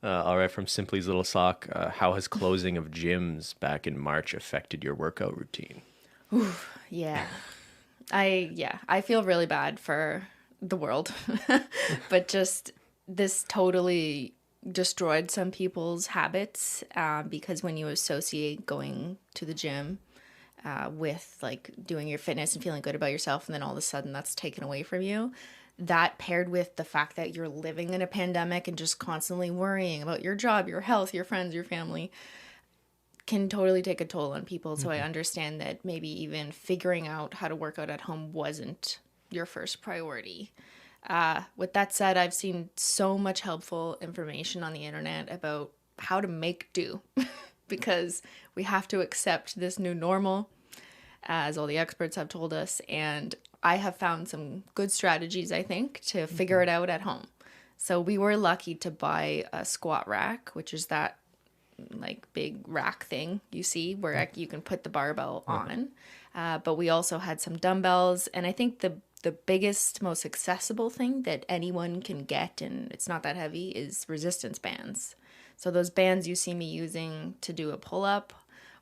All right, from Simply's Little Sock, how has closing of gyms back in March affected your workout routine? Yeah. I feel really bad for the world. But just this totally destroyed some people's habits because when you associate going to the gym with like doing your fitness and feeling good about yourself, and then all of a sudden that's taken away from you, that paired with the fact that you're living in a pandemic and just constantly worrying about your job, your health, your friends, your family, can totally take a toll on people. So I understand that maybe even figuring out how to work out at home wasn't your first priority. With that said, I've seen so much helpful information on the internet about how to make do because we have to accept this new normal, as all the experts have told us. And I have found some good strategies, I think, to figure it out at home. So we were lucky to buy a squat rack, which is that like big rack thing you see where you can put the barbell on. But we also had some dumbbells, and I think the biggest, most accessible thing that anyone can get, and it's not that heavy, is resistance bands. So those bands you see me using to do a pull up,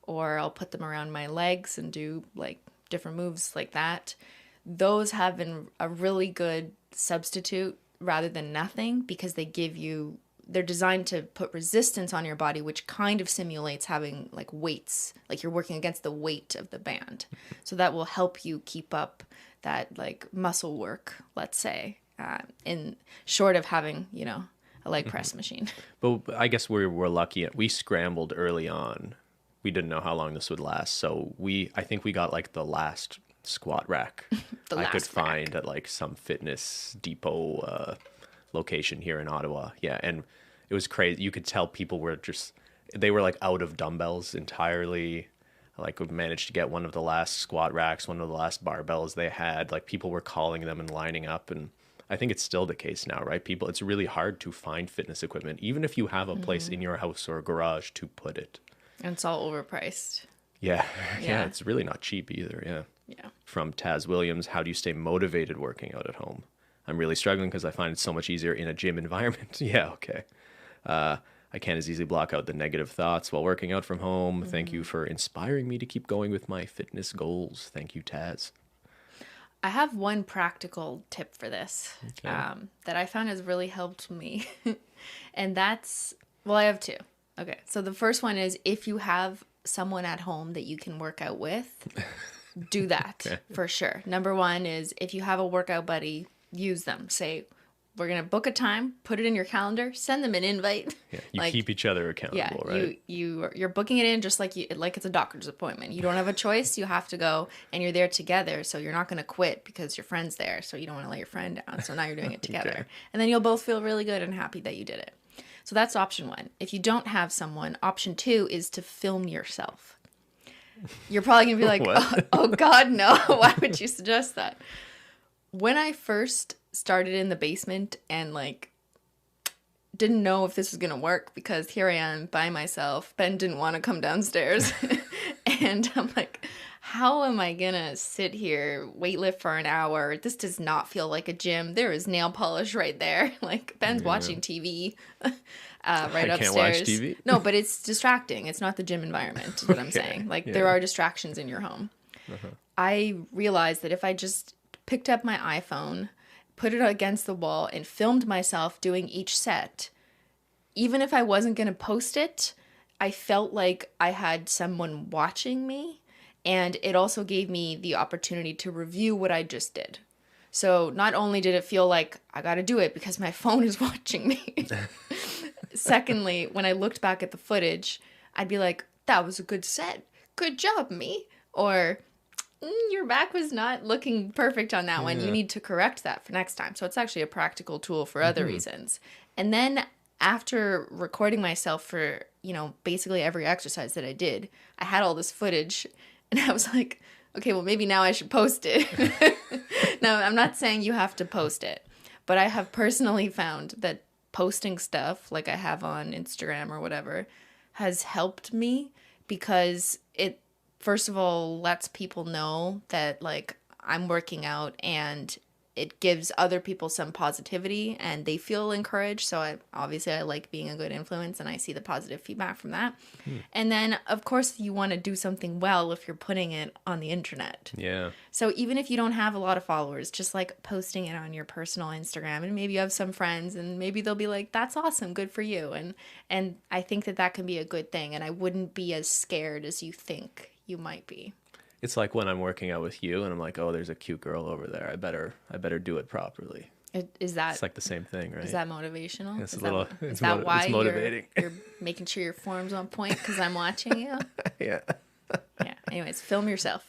or I'll put them around my legs and do like different moves like that. Those have been a really good substitute rather than nothing because they're designed to put resistance on your body, which kind of simulates having like weights, like you're working against the weight of the band. So that will help you keep up that like muscle work, let's say, in short of having, a leg press machine. But I guess we're lucky. We scrambled early on. We didn't know how long this would last, so I think we got like the last squat rack The I could last rack. find at like some fitness depot location here in Ottawa. Yeah, and it was crazy. You could tell people they were like out of dumbbells entirely. Like we managed to get one of the last squat racks, one of the last barbells they had. Like people were calling them and lining up, and I think it's still the case now, right? It's really hard to find fitness equipment, even if you have a place in your house or a garage to put it. And it's all overpriced. Yeah, yeah, Yeah. it's really not cheap either. Yeah. Yeah. From Taz Williams, how do you stay motivated working out at home? I'm really struggling because I find it so much easier in a gym environment. Yeah, okay. I can't as easily block out the negative thoughts while working out from home. Thank you for inspiring me to keep going with my fitness goals. Thank you, Taz. I have one practical tip for this Okay. that I found has really helped me. And I have two. Okay. So the first one is if you have someone at home that you can work out with, do that Okay. for sure. Number one is if you have a workout buddy, use them. Say, we're going to book a time, put it in your calendar, send them an invite. Yeah, you Like, keep each other accountable, right? you're booking it in just like it's a doctor's appointment. You don't have a choice. You have to go, and you're there together. So you're not going to quit because your friend's there. So you don't want to let your friend down. So now you're doing it together, Okay. and then you'll both feel really good and happy that you did it. So that's option one. If you don't have someone, option two is to film yourself. You're probably gonna be like, What? oh God, no! Why would you suggest that? When I first started in the basement and like didn't know if this was gonna work because here I am by myself. Ben didn't want to come downstairs, and I'm like, how am I gonna sit here weightlift for an hour? This does not feel like a gym. There is nail polish right there. Like Ben's watching TV. Right I upstairs. can't watch TV? No, but it's distracting. It's not the gym environment, is what I'm Okay, saying. Like yeah. there are distractions in your home. I realized that if I just picked up my iPhone, put it against the wall, and filmed myself doing each set, even if I wasn't going to post it, I felt like I had someone watching me. And it also gave me the opportunity to review what I just did. So not only did it feel like I got to do it because my phone is watching me. Secondly, when I looked back at the footage, I'd be like, that was a good set. Good job, me. Or your back was not looking perfect on that one. You Yeah. need to correct that for next time. So it's actually a practical tool for other reasons. And then after recording myself for, basically every exercise that I did, I had all this footage and I was like, okay, well, maybe now I should post it. No, I'm not saying you have to post it, but I have personally found that posting stuff like I have on Instagram or whatever has helped me because it, first of all, lets people know that like I'm working out and it gives other people some positivity and they feel encouraged. So I like being a good influence and I see the positive feedback from that. And then of course you want to do something well if you're putting it on the internet. Yeah. So even if you don't have a lot of followers, just like posting it on your personal Instagram, and maybe you have some friends and maybe they'll be like, that's awesome, good for you. And I think that can be a good thing, and I wouldn't be as scared as you think you might be. It's like when I'm working out with you and I'm like, oh, there's a cute girl over there. I better do it properly. Is that It's like the same thing, right? is that motivational? It's Is that why it's motivating. you're making sure your form's on point because I'm watching you? Yeah. Yeah. Anyways, film yourself.